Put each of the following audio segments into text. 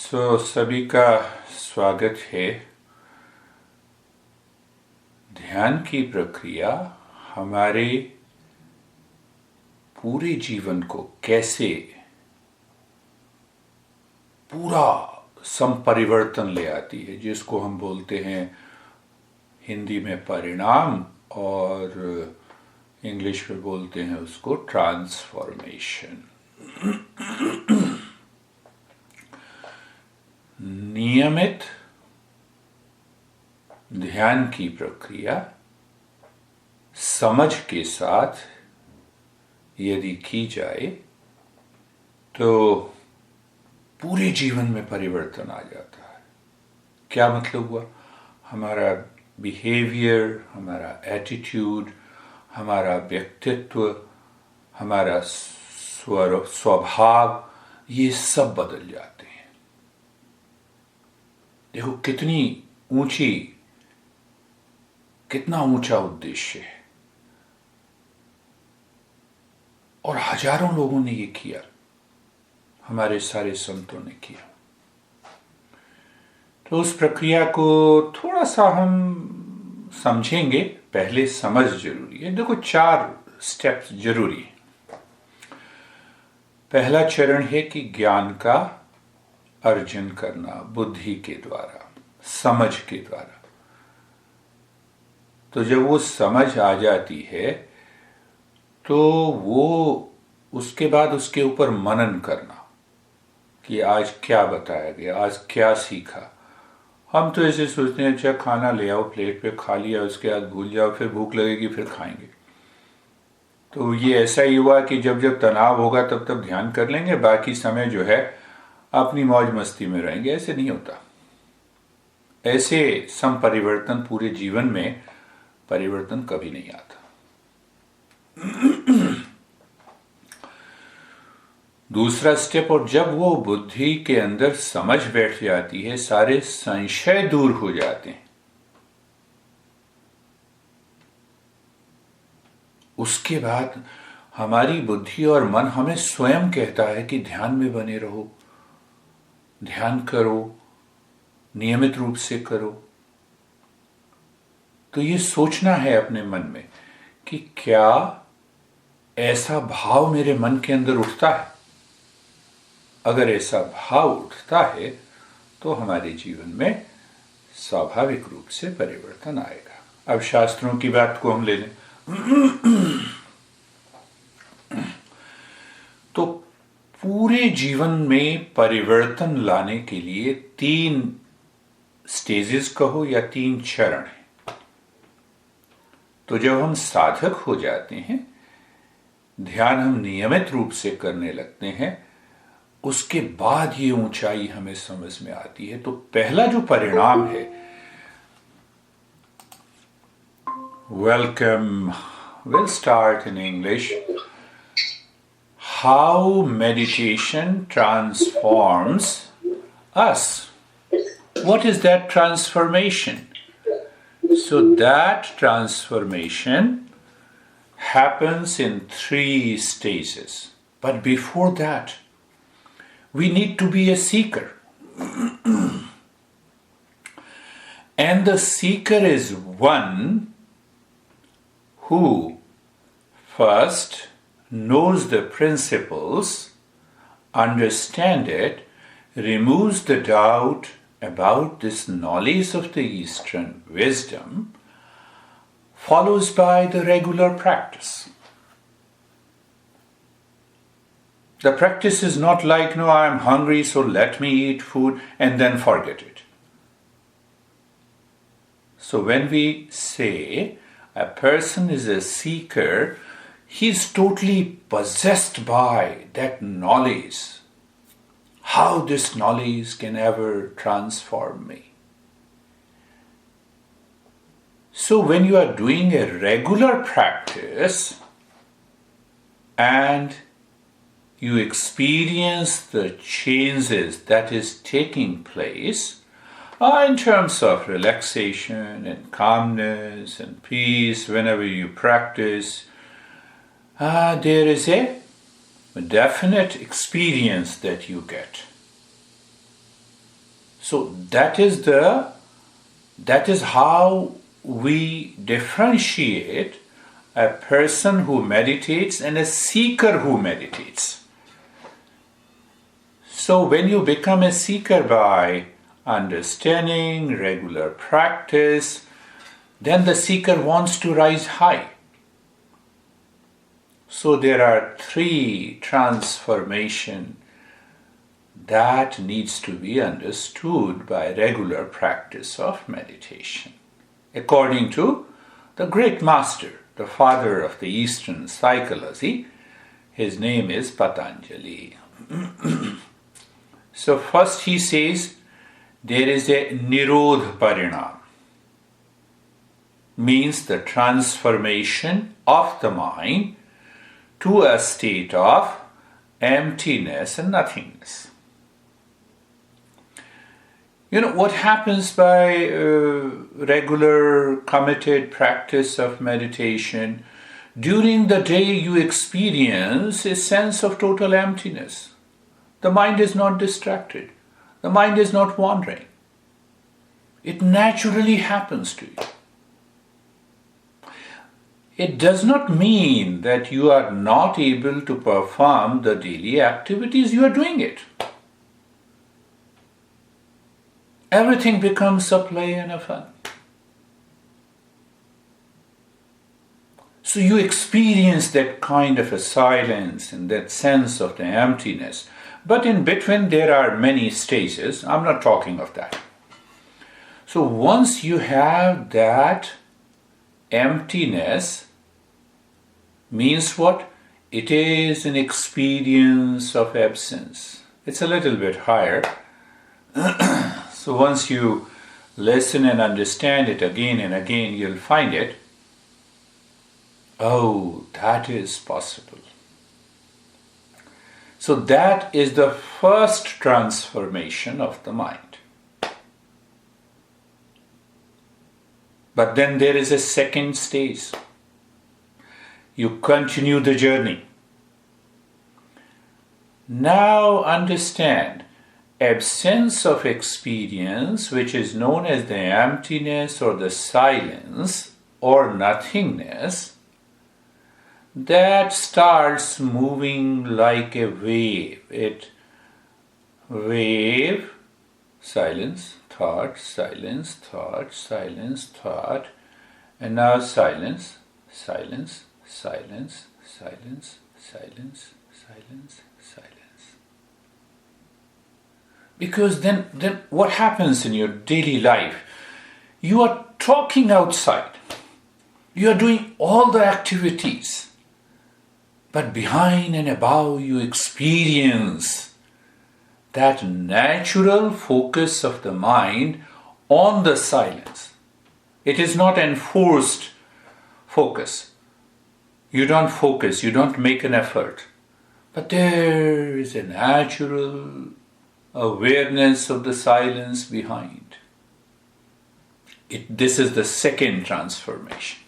सभी का स्वागत है। ध्यान की प्रक्रिया हमारे पूरे जीवन को कैसे पूरा संपरिवर्तन ले आती है, जिसको हम बोलते हैं हिंदी में परिणाम और इंग्लिश में बोलते हैं उसको ट्रांसफॉर्मेशन। नियमित ध्यान की प्रक्रिया समझ के साथ यदि की जाए तो पूरे जीवन में परिवर्तन आ जाता है। क्या मतलब हुआ? हमारा बिहेवियर, हमारा एटीट्यूड, हमारा व्यक्तित्व, हमारा स्वभाव, ये सब बदल जाते हैं। देखो कितना ऊंचा उद्देश्य है, और हजारों लोगों ने ये किया, हमारे सारे संतों ने किया। तो उस प्रक्रिया को थोड़ा सा हम समझेंगे। पहले समझ जरूरी है। देखो 4 स्टेप्स जरूरी है। पहला चरण है कि ज्ञान का अर्जन करना, बुद्धि के द्वारा, समझ के द्वारा। तो जब वो समझ आ जाती है तो वो उसके बाद उसके ऊपर मनन करना कि आज क्या बताया गया, आज क्या सीखा। हम तो ऐसे सोचते हैं, अच्छा खाना ले आओ, प्लेट पे खा लिया, उसके बाद भूल जाओ, फिर भूख लगेगी फिर खाएंगे। तो ये ऐसा ही हुआ कि जब जब तनाव होगा तब तब ध्यान कर लेंगे, बाकी समय जो है अपनी मौज मस्ती में रहेंगे। ऐसे नहीं होता। ऐसे संपरिवर्तन, पूरे जीवन में परिवर्तन कभी नहीं आता। दूसरा स्टेप, और जब वो बुद्धि के अंदर समझ बैठ जाती है, सारे संशय दूर हो जाते हैं, उसके बाद हमारी बुद्धि और मन हमें स्वयं कहता है कि ध्यान में बने रहो, ध्यान करो, नियमित रूप से करो। तो ये सोचना है अपने मन में कि क्या ऐसा भाव मेरे मन के अंदर उठता है। अगर ऐसा भाव उठता है तो हमारे जीवन में स्वाभाविक रूप से परिवर्तन आएगा। अब शास्त्रों की बात को हम ले लें तो पूरे जीवन में परिवर्तन लाने के लिए 3 स्टेजेस कहो या 3 चरण हैं। तो जब हम साधक हो जाते हैं, ध्यान हम नियमित रूप से करने लगते हैं, उसके बाद ये ऊंचाई हमें समझ में आती है। तो पहला जो परिणाम है, welcome, will start in English. How meditation transforms us. What is that transformation? So that transformation happens in 3 stages. But before that, we need to be a seeker. And the seeker is one who first knows the principles, understands it, removes the doubt about this knowledge of the Eastern wisdom, follows by the regular practice. The practice is not like, no, I am hungry, so let me eat food and then forget it. So when we say a person is a seeker, he is totally possessed by that knowledge. How this knowledge can ever transform me. So when you are doing a regular practice and you experience the changes that is taking place in terms of relaxation and calmness and peace whenever you practice, there is a definite experience that you get. So that is how we differentiate a person who meditates and a seeker who meditates. So when you become a seeker by understanding, regular practice, then the seeker wants to rise high. So there are 3 transformations that needs to be understood by regular practice of meditation. According to the great master, the father of the Eastern psychology, his name is Patanjali. So first he says there is a Nirodha Parinam, means the transformation of the mind to a state of emptiness and nothingness. What happens by regular committed practice of meditation? During the day you experience a sense of total emptiness. The mind is not distracted. The mind is not wandering. It naturally happens to you. It does not mean that you are not able to perform the daily activities. You are doing it. Everything becomes a play and a fun. So you experience that kind of a silence and that sense of the emptiness. But in between there are many stages. I'm not talking of that. So once you have that emptiness, means what? It is an experience of absence. It's a little bit higher. So once you listen and understand it again and again, you'll find it. Oh, that is possible. So that is the first transformation of the mind. But then there is a second stage. You continue the journey. Now understand, absence of experience, which is known as the emptiness or the silence or nothingness, that starts moving like a wave. Wave, silence, thought, silence, thought, silence, thought, and now silence, silence, silence, silence, silence, silence, silence. Because then what happens in your daily life? You are talking outside. You are doing all the activities. But behind and above you experience that natural focus of the mind on the silence. It is not enforced focus. You don't focus, you don't make an effort. But there is a natural awareness of the silence behind. This is the second transformation.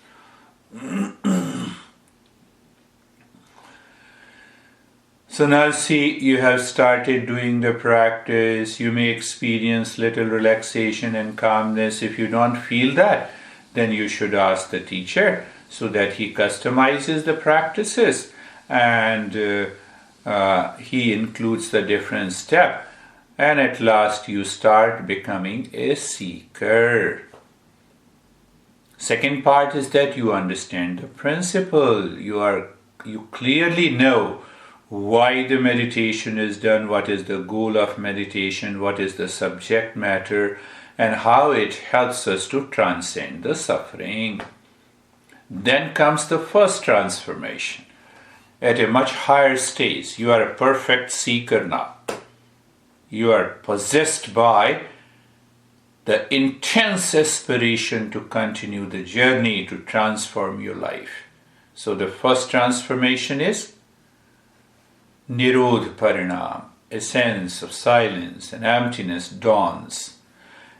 So now see, you have started doing the practice. You may experience little relaxation and calmness. If you don't feel that, then you should ask the teacher so that he customizes the practices and he includes the different steps. And at last you start becoming a seeker. Second part is that you understand the principle. You clearly know why the meditation is done, what is the goal of meditation, what is the subject matter, and how it helps us to transcend the suffering. Then comes the first transformation. At a much higher stage, you are a perfect seeker now. You are possessed by the intense aspiration to continue the journey to transform your life. So the first transformation is Nirodha Parinam, a sense of silence and emptiness dawns.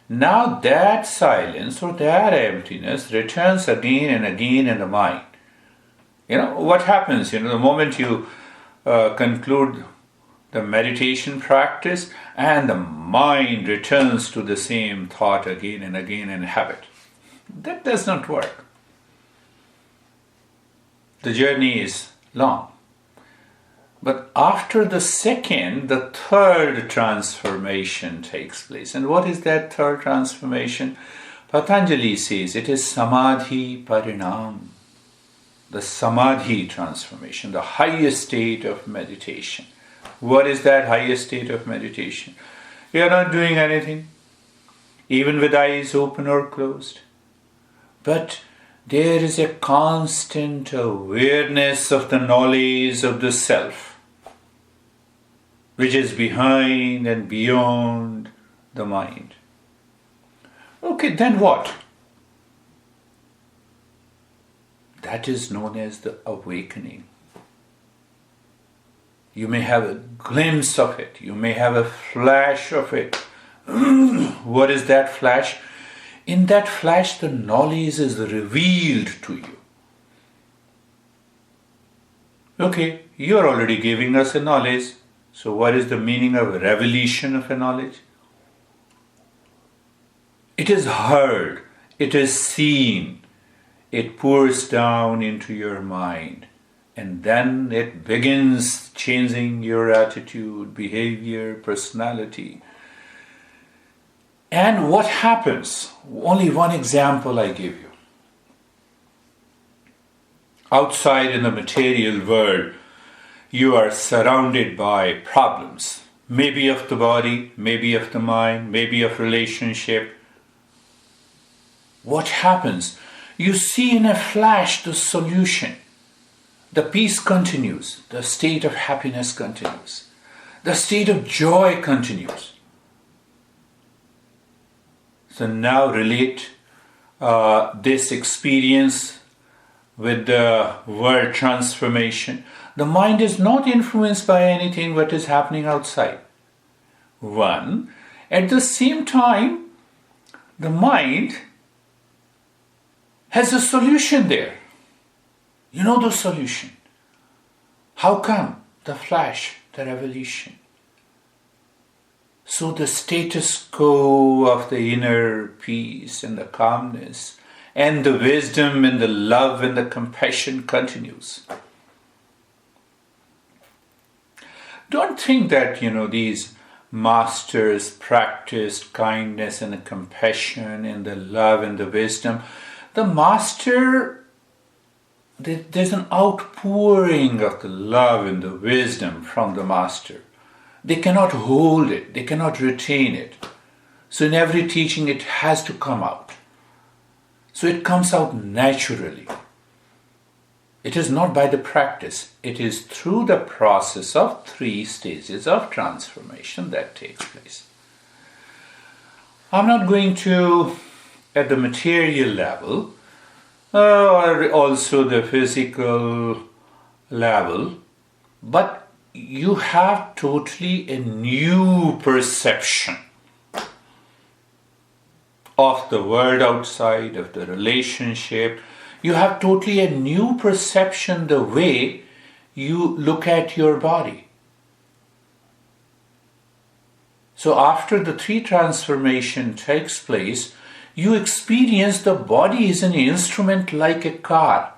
Now that silence or that emptiness returns again and again in the mind. What happens? The moment you conclude the meditation practice, and the mind returns to the same thought again and again in habit. That does not work. The journey is long. But after the second, the third transformation takes place. And what is that third transformation? Patanjali says it is samadhi parinam. The samadhi transformation, the highest state of meditation. What is that highest state of meditation? You are not doing anything, even with eyes open or closed. But there is a constant awareness of the knowledge of the self, which is behind and beyond the mind. Okay, then what? That is known as the awakening. You may have a glimpse of it. You may have a flash of it. What is that flash? In that flash, the knowledge is revealed to you. Okay, you are already giving us a knowledge. So what is the meaning of revelation of a knowledge? It is heard. It is seen. It pours down into your mind. And then it begins changing your attitude, behavior, personality. And what happens? Only one example I give you. Outside in the material world, you are surrounded by problems. Maybe of the body, maybe of the mind, maybe of relationship. What happens? You see in a flash the solution. The peace continues. The state of happiness continues. The state of joy continues. So now relate this experience with the word transformation. The mind is not influenced by anything what is happening outside. One, at the same time, the mind has a solution there. You know the solution. How come? The flash, the revelation. So the status quo of the inner peace and the calmness and the wisdom and the love and the compassion continues. Don't think that, these masters practiced kindness and the compassion and the love and the wisdom. The master, there's an outpouring of the love and the wisdom from the master. They cannot hold it. They cannot retain it. So in every teaching, it has to come out. So it comes out naturally. It is not by the practice. It is through the process of 3 stages of transformation that takes place. I'm not going to, at the material level, or also the physical level, but you have totally a new perception of the world outside, of the relationship. You have totally a new perception the way you look at your body. So after the 3 transformation takes place, you experience the body is an instrument like a car.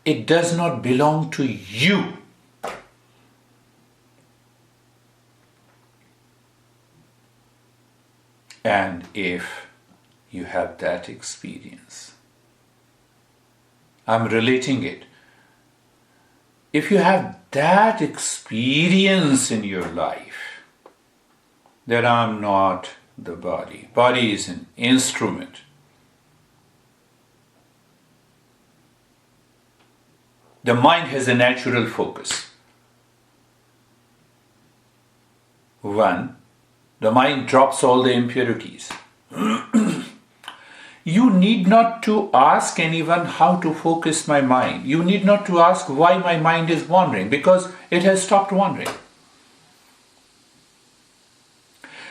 It does not belong to you. And if you have that experience, I'm relating it. If you have that experience in your life, that I'm not the body. Body is an instrument. The mind has a natural focus. 1, the mind drops all the impurities. You need not to ask anyone how to focus my mind. You need not to ask why my mind is wandering, because it has stopped wandering.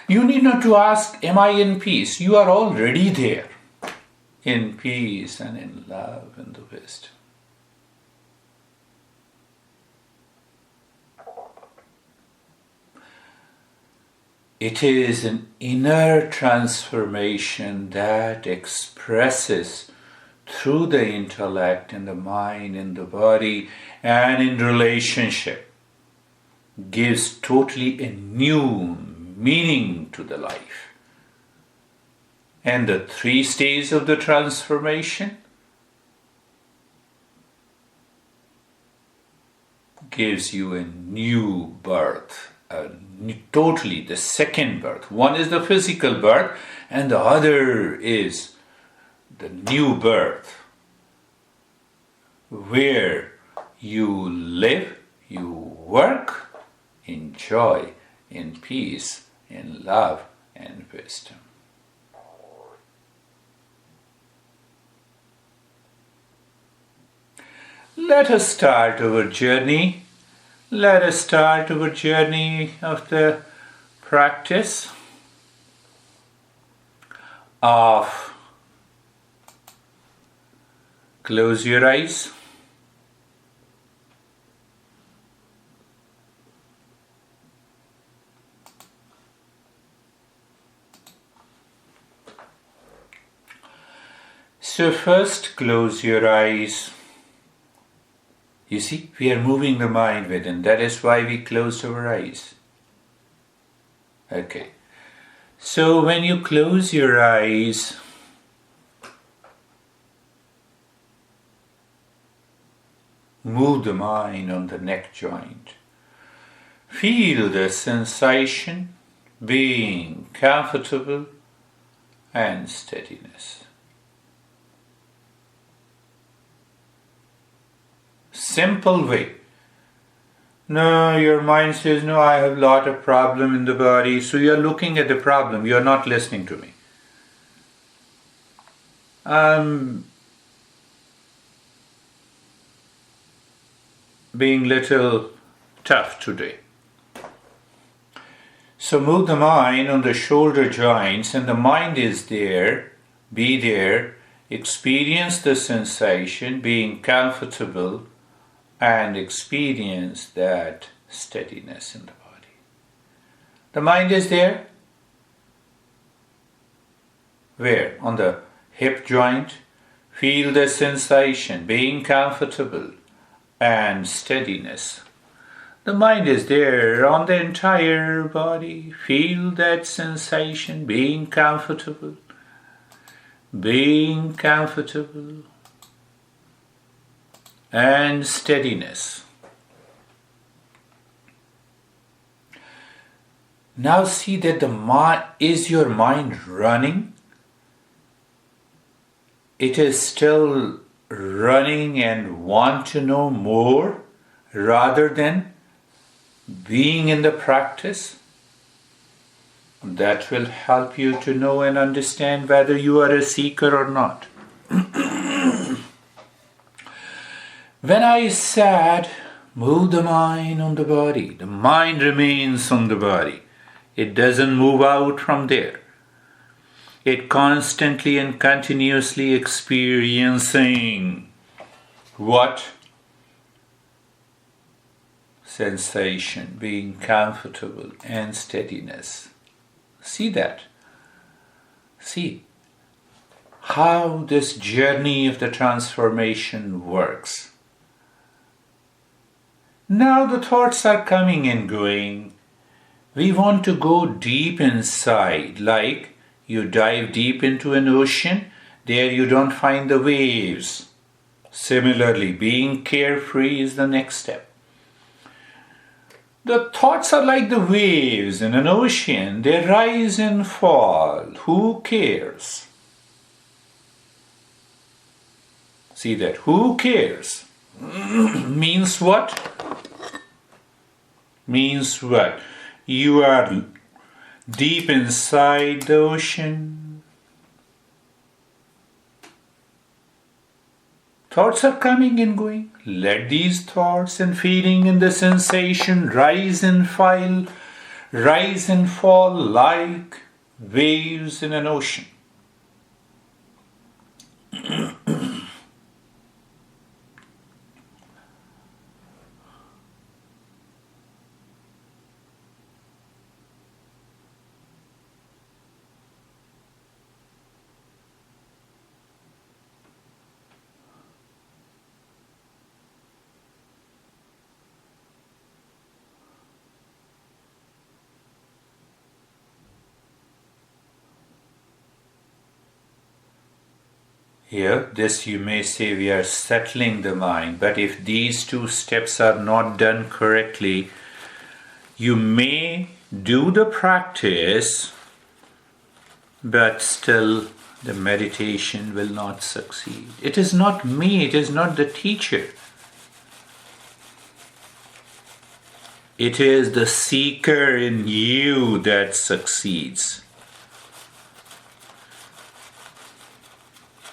You need not to ask, am I in peace? You are already there, in peace and in love and the wisdom. It is an inner transformation that expresses through the intellect, in the mind, in the body, and in relationship, gives totally a new meaning to the life. And the 3 stages of the transformation gives you a new birth, totally the second birth. One is the physical birth, and the other is the new birth, where you live, you work, in joy, in peace, in love, and wisdom. Let us start our journey. Let us start our journey of the practice of close your eyes. So first close your eyes. You see, we are moving the mind within. That is why we closed our eyes. Okay. So when you close your eyes, move the mind on the neck joint. Feel the sensation being comfortable and steadiness. Simple way. No, your mind says, no, I have a lot of problem in the body. So you are looking at the problem. You are not listening to me. I'm being little tough today. So move the mind on the shoulder joints, and the mind is there. Be there. Experience the sensation, being comfortable, and experience that steadiness in the body. The mind is there. Where? On the hip joint. Feel the sensation, being comfortable and steadiness. The mind is there on the entire body. Feel that sensation, being comfortable and steadiness. Now see that is your mind running? It is still running and want to know more rather than being in the practice. That will help you to know and understand whether you are a seeker or not. When I said, move the mind on the body, the mind remains on the body. It doesn't move out from there. It constantly and continuously experiencing what? Sensation, being comfortable and steadiness. See that. See how this journey of the transformation works. Now the thoughts are coming and going. We want to go deep inside, like you dive deep into an ocean, there you don't find the waves. Similarly, being carefree is the next step. The thoughts are like the waves in an ocean. They rise and fall. Who cares? See that? Who cares? Means what? Means what? You are deep inside the ocean. Thoughts are coming and going. Let these thoughts and feeling and the sensation rise and fall like waves in an ocean. Here, this you may say we are settling the mind, but if these two steps are not done correctly, you may do the practice, but still the meditation will not succeed. It is not me, it is not the teacher. It is the seeker in you that succeeds.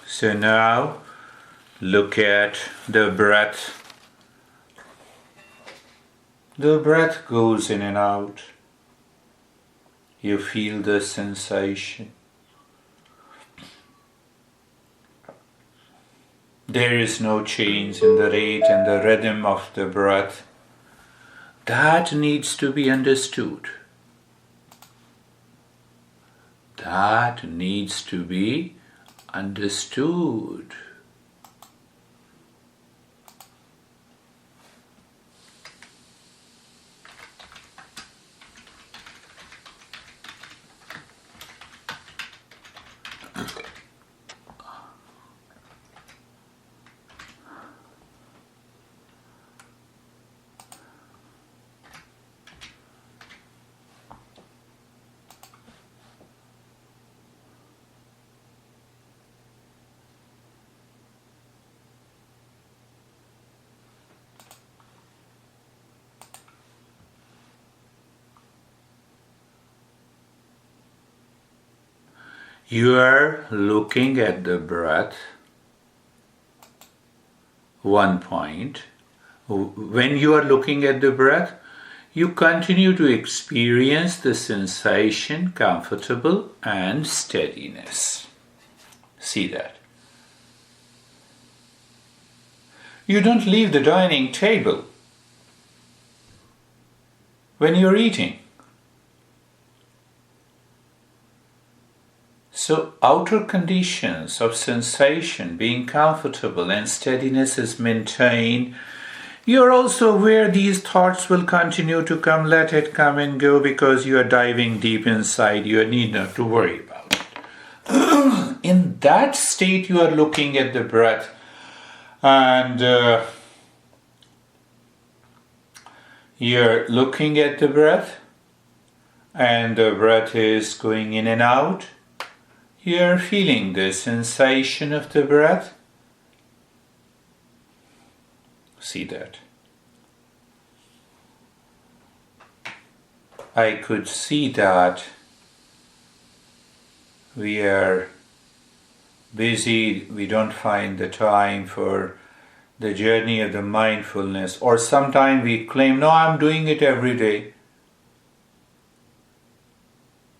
So now, look at the breath. The breath goes in and out. You feel the sensation. There is no change in the rate and the rhythm of the breath. That needs to be understood. That needs to be understood. You are looking at the breath, one point. When you are looking at the breath, you continue to experience the sensation, comfortable and steadiness. See that. You don't leave the dining table when you're eating. So outer conditions of sensation, being comfortable and steadiness is maintained. You're also aware these thoughts will continue to come. Let it come and go because you are diving deep inside. You need not to worry about it. In that state you are looking at the breath and you're looking at the breath and the breath is going in and out. You're feeling the sensation of the breath. See that. I could see that we are busy, we don't find the time for the journey of the mindfulness, or sometimes we claim, no, I'm doing it every day.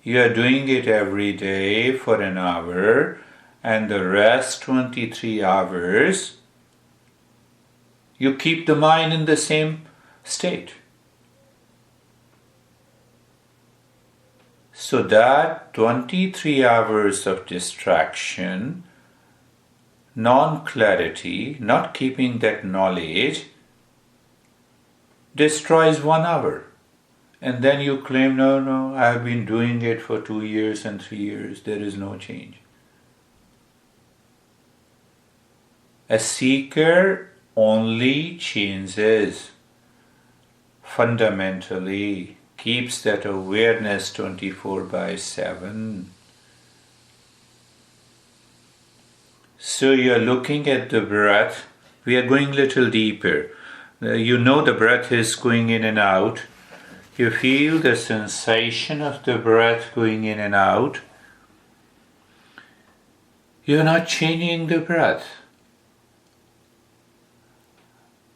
You are doing it every day for an hour, and the rest 23 hours, you keep the mind in the same state. So that 23 hours of distraction, non-clarity, not keeping that knowledge, destroys 1 hour. And then you claim, no, I have been doing it for 2 years and 3 years, there is no change. A seeker only changes fundamentally, keeps that awareness 24/7. So you're looking at the breath. We are going a little deeper. You know the breath is going in and out. You feel the sensation of the breath going in and out. You're not changing the breath.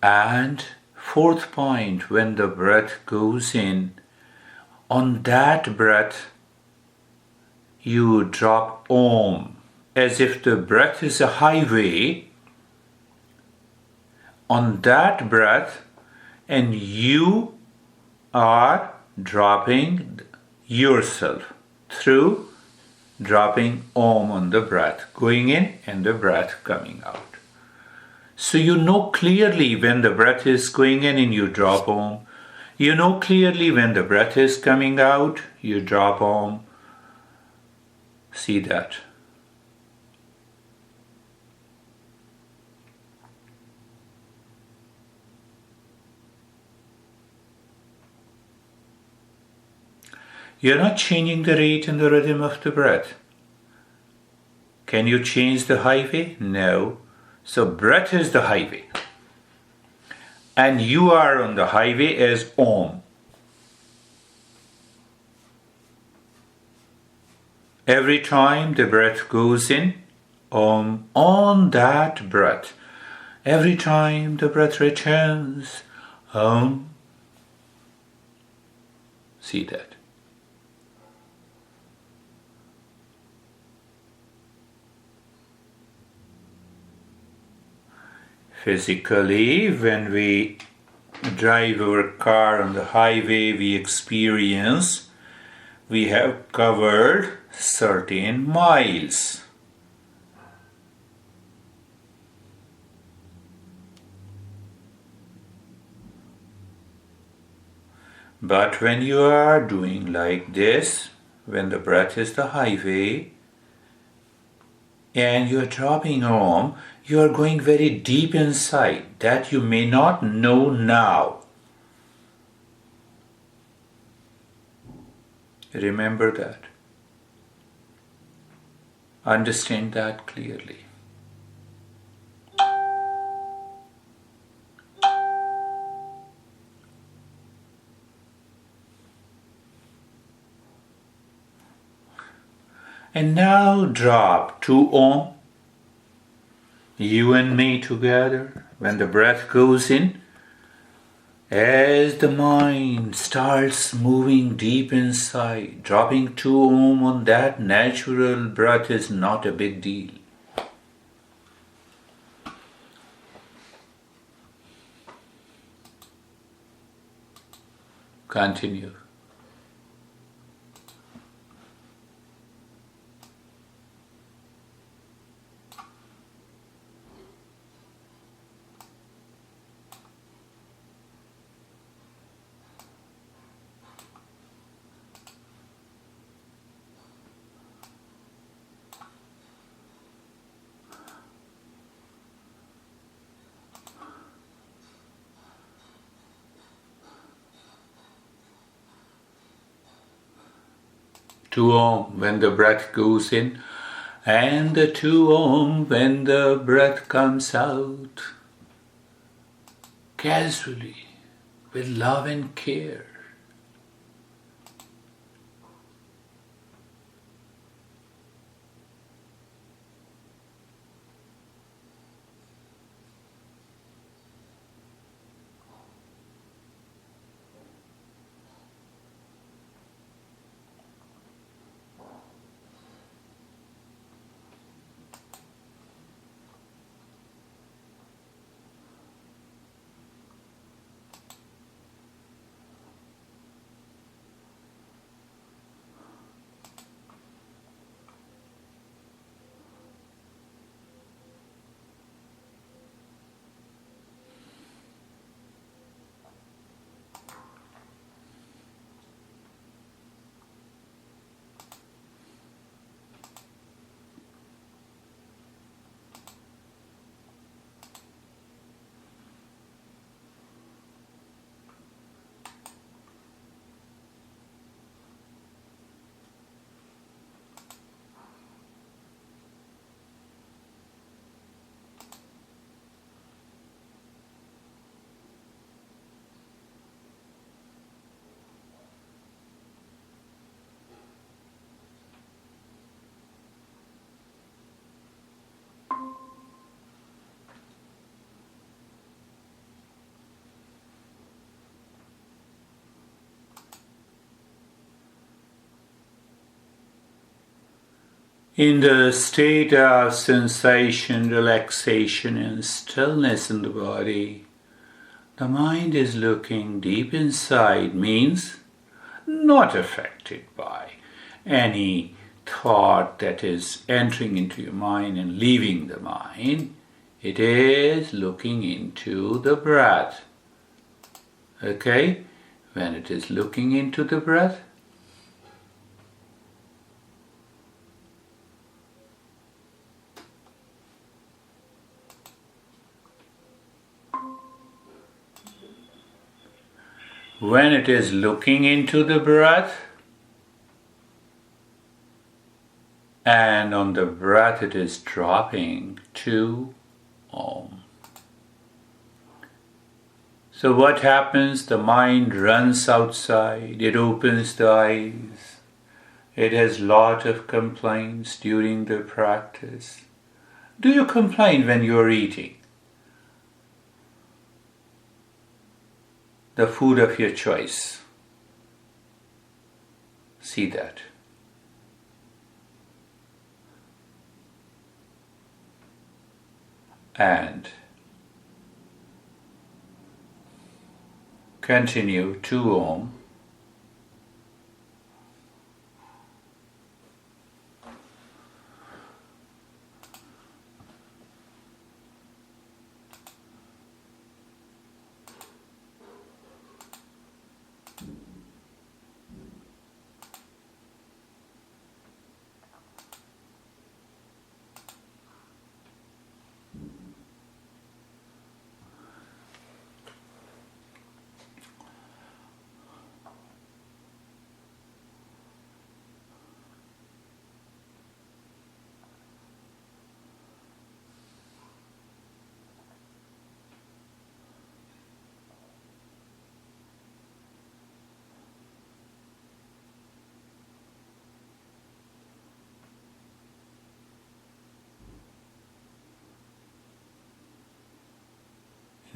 And fourth point, when the breath goes in, on that breath you drop Om, as if the breath is a highway. On that breath, and you are dropping yourself through dropping Om on the breath, going in and the breath coming out. So you know clearly when the breath is going in and you drop Om. You know clearly when the breath is coming out, you drop Om. See that. You're not changing the rate and the rhythm of the breath. Can you change the highway? No. So breath is the highway. And you are on the highway as Om. Every time the breath goes in, Om, on that breath. Every time the breath returns, Om. See that. Physically, when we drive our car on the highway, we experience we have covered certain miles. But when you are doing like this, when the breath is the highway, and you are dropping Om, you are going very deep inside that you may not know now. Remember that. Understand that clearly. And now drop to Om. You and me together. When the breath goes in, as the mind starts moving deep inside, dropping to Om on that natural breath is not a big deal. Continue. To Om when the breath goes in, and the to Om when the breath comes out. Casually, with love and care. In the state of sensation, relaxation, and stillness in the body, the mind is looking deep inside, means not affected by any thought that is entering into your mind and leaving the mind. It is looking into the breath. Okay? When it is looking into the breath, when it is looking into the breath, And on the breath it is dropping to Om. So what happens? The mind runs outside, it opens the eyes, it has lot of complaints during the practice. Do you complain when you are eating the food of your choice? See that. And continue to Om.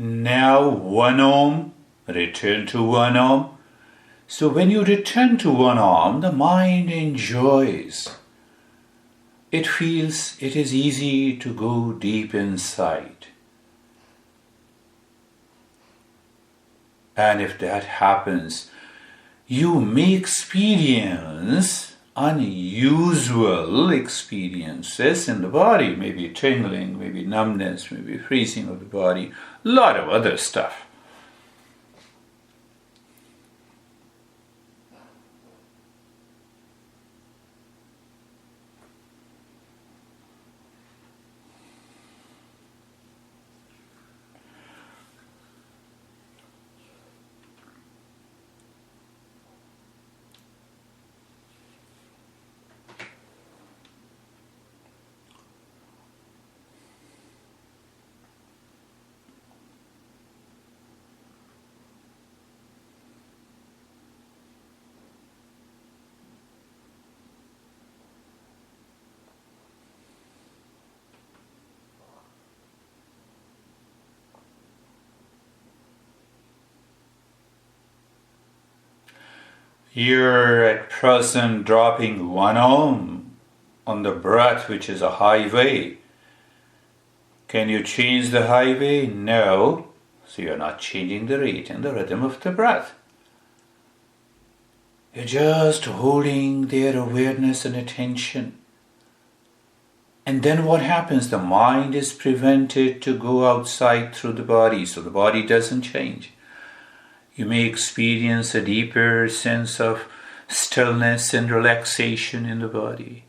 Now one Om, return to one Om. So when you return to one Om, the mind enjoys. It feels it is easy to go deep inside. And if that happens, you may experience unusual experiences in the body, maybe tingling, maybe numbness, maybe freezing of the body, a lot of other stuff. You're at present dropping one Om on the breath, which is a highway. Can you change the highway? No. So you're not changing the rate and the rhythm of the breath. You're just holding their awareness and attention. And then what happens? The mind is prevented to go outside through the body, so the body doesn't change. You may experience a deeper sense of stillness and relaxation in the body.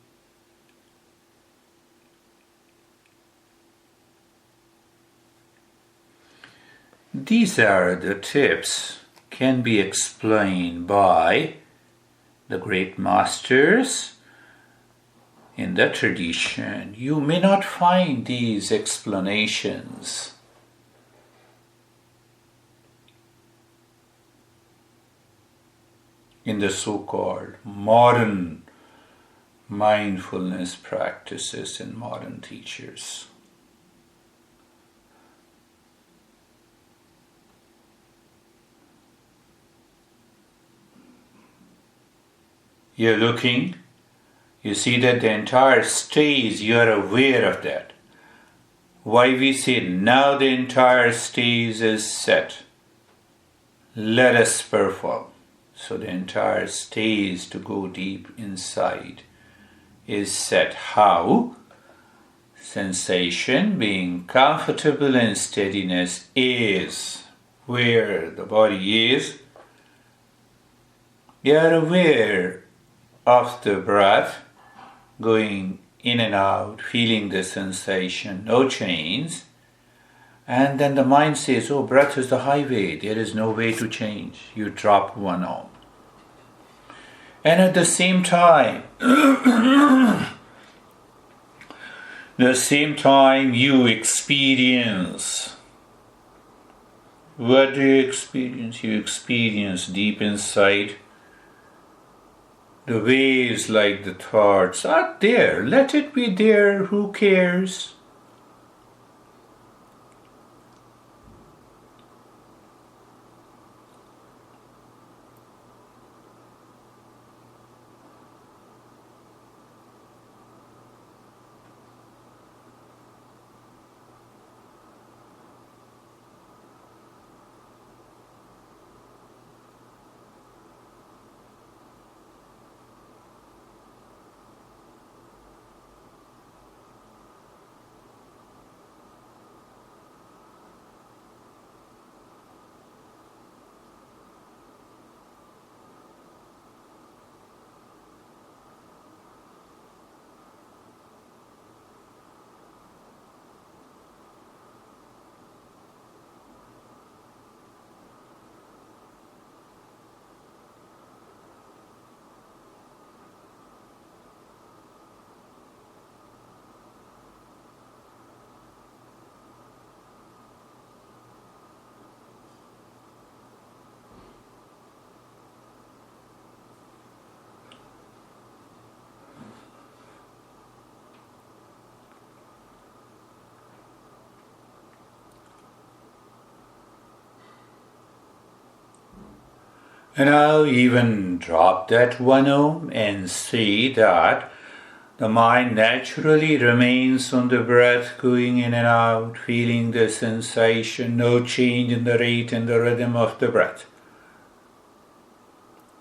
These are the tips can be explained by the great masters in the tradition. You may not find these explanations in the so-called modern mindfulness practices and modern teachers. You're looking, you see that the entire stage, you're aware of that. Why we say now the entire stage is set. Let us perform. So the entire stage to go deep inside is set. How? Sensation, being comfortable in steadiness, is where the body is. You are aware of the breath going in and out, feeling the sensation, no change. And then the mind says, oh, breath is the highway, there is no way to change. You drop one Om. And at the same time, the same time you experience. What do you experience? You experience deep inside. The waves, like the thoughts, are there. Let it be there. Who cares? And I'll even drop that 1 and say that the mind naturally remains on the breath, going in and out, feeling the sensation, no change in the rate and the rhythm of the breath.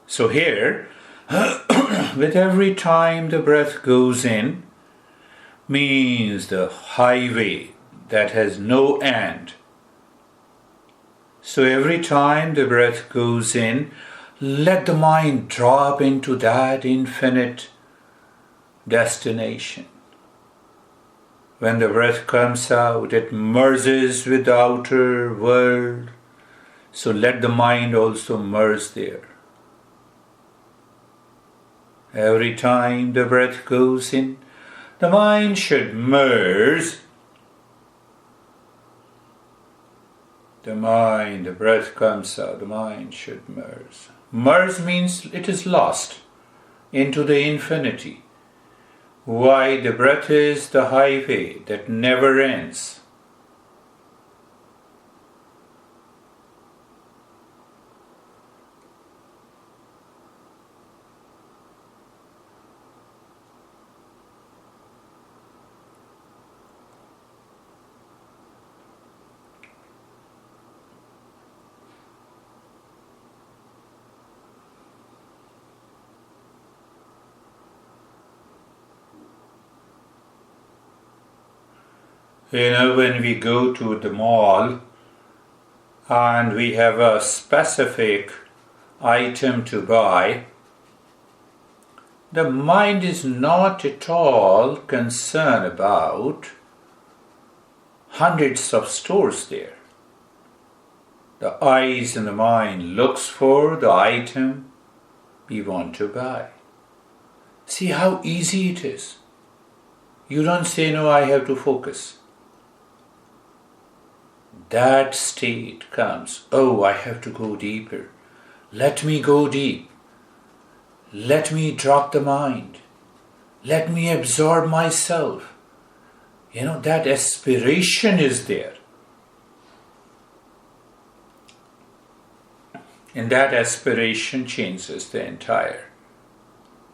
So here, with every time the breath goes in, means the highway that has no end. So every time the breath goes in, let the mind drop into that infinite destination. When the breath comes out, it merges with the outer world. So let the mind also merge there. Every time the breath goes in, the mind should merge. The breath comes out, the mind should merge. Merge means it is lost into the infinity. Why? The breath is the highway that never ends. When we go to the mall and we have a specific item to buy, the mind is not at all concerned about hundreds of stores there. The eyes and the mind looks for the item we want to buy. See how easy it is. You don't say, no, I have to focus. That state comes, oh, I have to go deeper. Let me go deep. Let me drop the mind. Let me absorb myself. That aspiration is there. And that aspiration changes the entire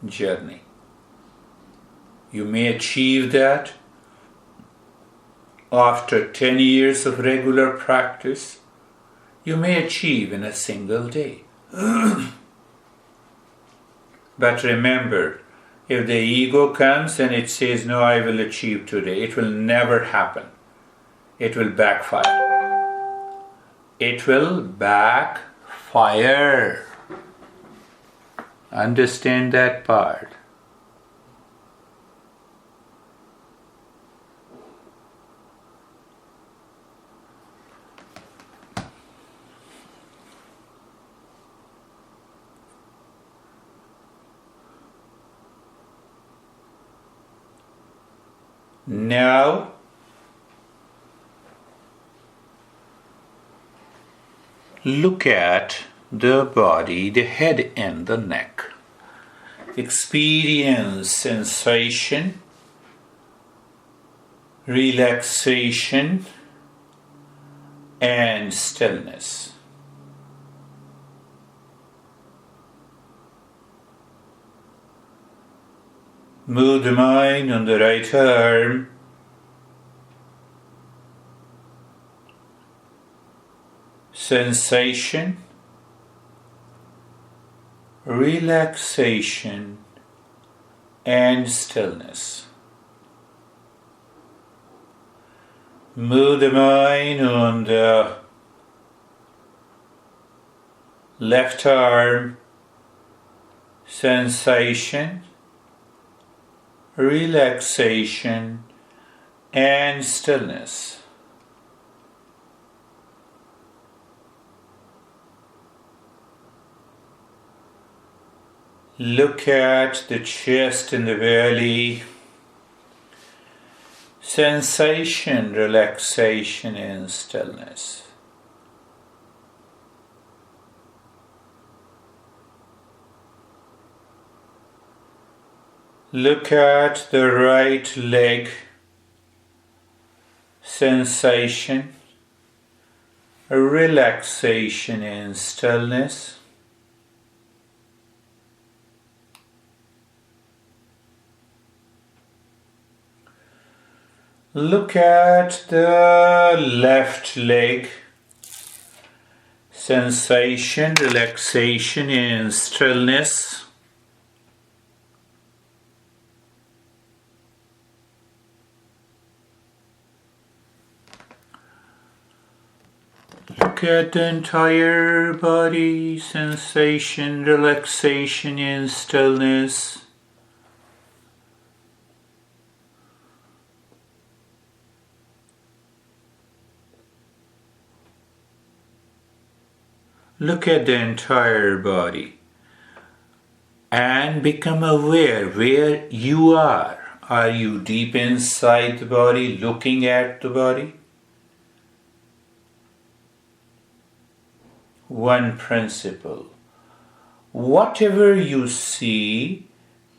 journey. You may achieve that after 10 years of regular practice. You may achieve in a single day. But remember, if the ego comes and it says, no, I will achieve today, it will never happen. It will backfire. It will backfire. Understand that part. Now, look at the body, the head and the neck. Experience sensation, relaxation, and stillness. Move the mind on the right arm. Sensation, relaxation, and stillness. Move the mind on the left arm. Sensation, relaxation, and stillness. Look at the chest and the belly. Sensation, relaxation, and stillness. Look at the right leg. Sensation, relaxation, and stillness. Look at the left leg. Sensation, relaxation, and stillness. Look at the entire body. Sensation, relaxation, and stillness. Look at the entire body and become aware where you are. Are you deep inside the body, looking at the body? One principle. Whatever you see,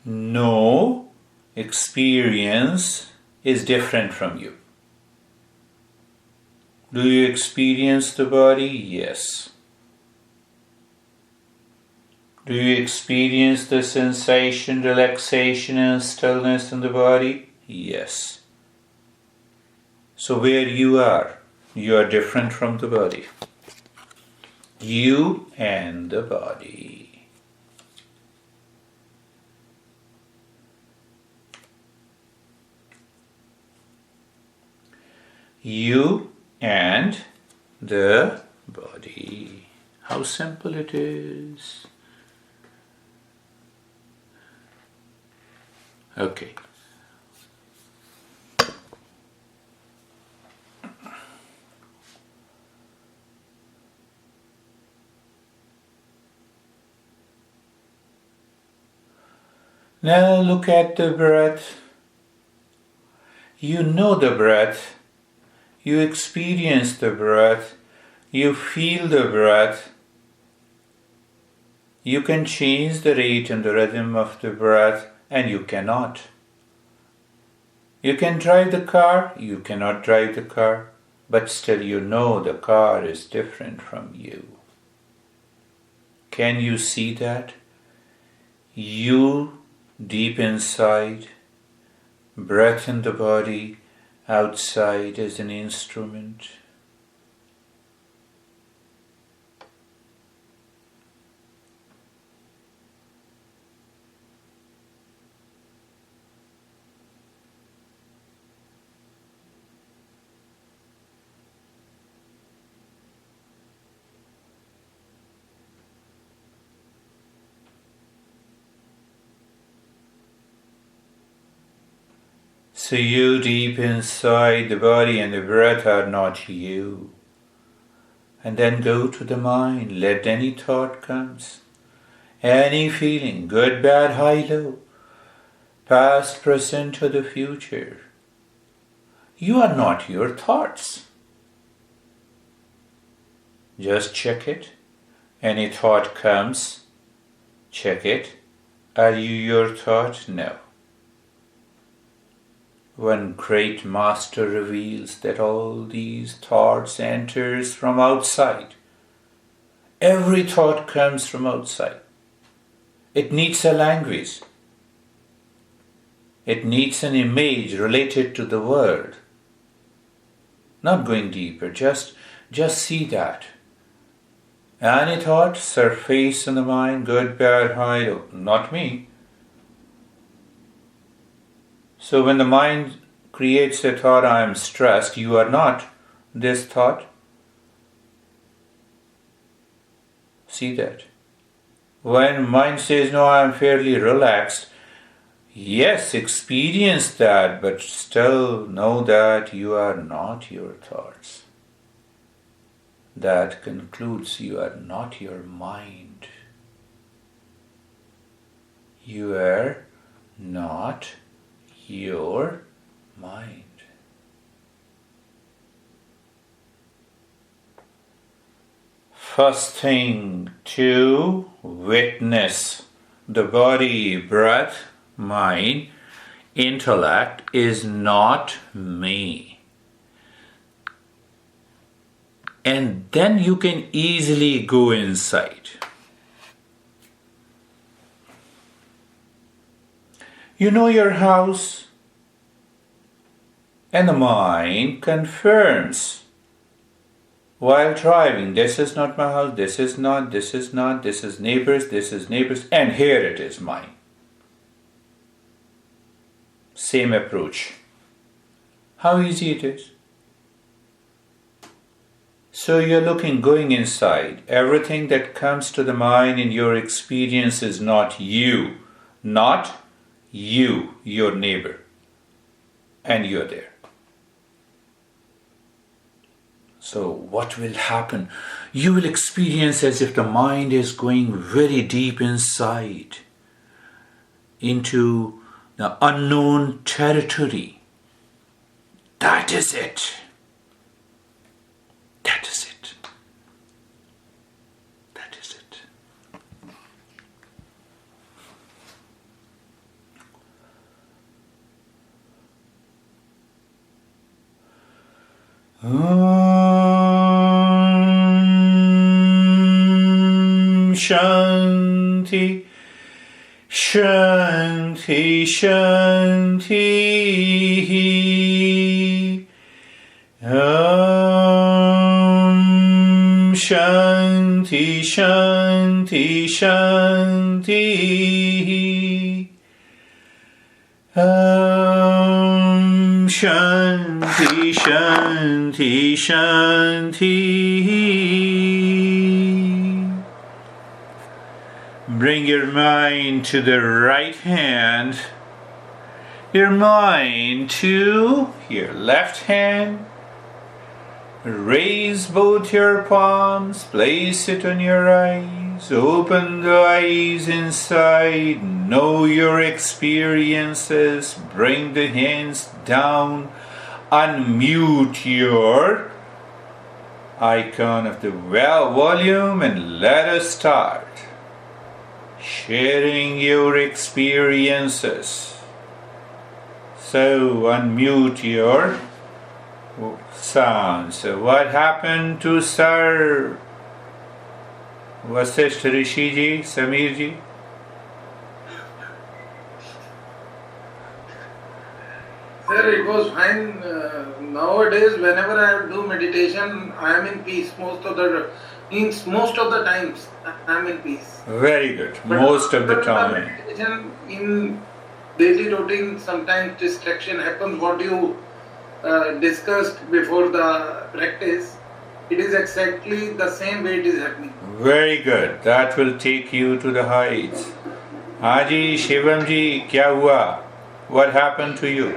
know, experience is different from you. Do you experience the body? Yes. Do you experience the sensation, relaxation, and stillness in the body? Yes. So where you are different from the body. You and the body. You and the body. How simple it is. Okay. Now look at the breath. You know the breath. You experience the breath. You feel the breath. You can change the rate and the rhythm of the breath, and you cannot. You can drive the car, you cannot drive the car, but still you know the car is different from you. Can you see that? You deep inside, breath in the body, outside as an instrument. So you deep inside the body and the breath are not you. And then go to the mind, let any thought comes, any feeling, good, bad, high, low, past, present, or the future. You are not your thoughts. Just check it. Any thought comes, check it. Are you your thought? No. One great master reveals that all these thoughts enters from outside. Every thought comes from outside. It needs a language. It needs an image related to the world. Not going deeper, just see that. Any thought surface in the mind, good, bad, high, not me. So when the mind creates a thought, I am stressed, you are not this thought. See that. When mind says, no, I am fairly relaxed, yes, experience that, but still know that you are not your thoughts. That concludes you are not your mind. You are not your mind. First thing to witness the body, breath, mind, intellect is not me. And then you can easily go inside. You know your house, and the mind confirms while driving, this is not my house, this is not, this is not, this is neighbors, and here it is mine. Same approach. How easy it is. So you're going inside. Everything that comes to the mind in your experience is not you, your neighbor, and you're there. So what will happen? You will experience as if the mind is going very deep inside into the unknown territory. That is it. That is it. That is it. Shanti, Shanti, Shanti. Shanti, Shanti, Shanti. Shanti, Shanti, Shanti. Bring your mind to the right hand, your mind to your left hand. Raise both your palms, place it on your eyes, open the eyes inside, know your experiences, bring the hands down, unmute your icon of the volume and let us start sharing your experiences. So unmute your sound. So what happened to Sir Vasisht Rishi ji, Samir ji? Sir, it was fine. Nowadays, whenever I do meditation, I am in peace. Most of the times, I am in peace. Very good. But most of the after time. Meditation, in daily routine, sometimes distraction happens. What you discussed before the practice, it is exactly the same way it is happening. Very good. That will take you to the heights. Haji, Shivam ji, kya hua? What happened to you?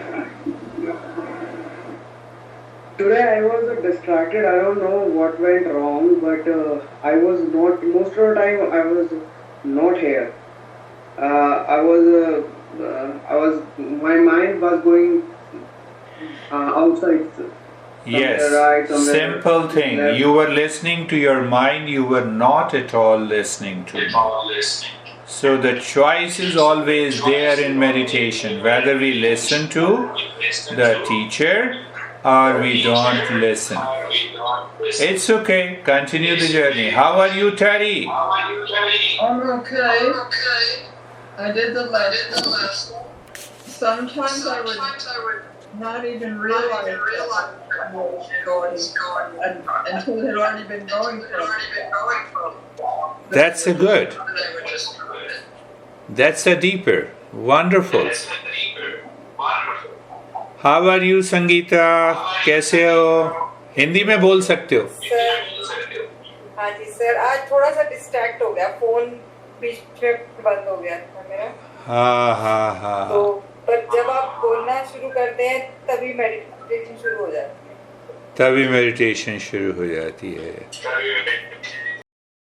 Today I was distracted. I don't know what went wrong, but I was not. Most of the time I was not here. My mind was going outside. Yes, Somewhere right, somewhere simple thing. left. You were listening to your mind, you were not at all listening to me. So the choice is always there in meditation, whether we listen to the teacher or we don't listen. It's okay, continue the journey. How are you, Terry? I'm okay. I did the lesson. Sometimes I would not even realize what was going until it had already been going for. That's a good. That's a deeper. Wonderful. How are you, Sangeeta? कैसे हो? हिंदी में बोल सकते हो? हाँ जी sir, आज थोड़ा सा डिस्ट्रैक्ट हो गया, फोन बीच में बंद हो गया था मेरा। हाँ। तो पर जब आप बोलना शुरू करते हैं तभी मेडिटेशन शुरू हो जाती है। तभी मेडिटेशन शुरू हो जाती है।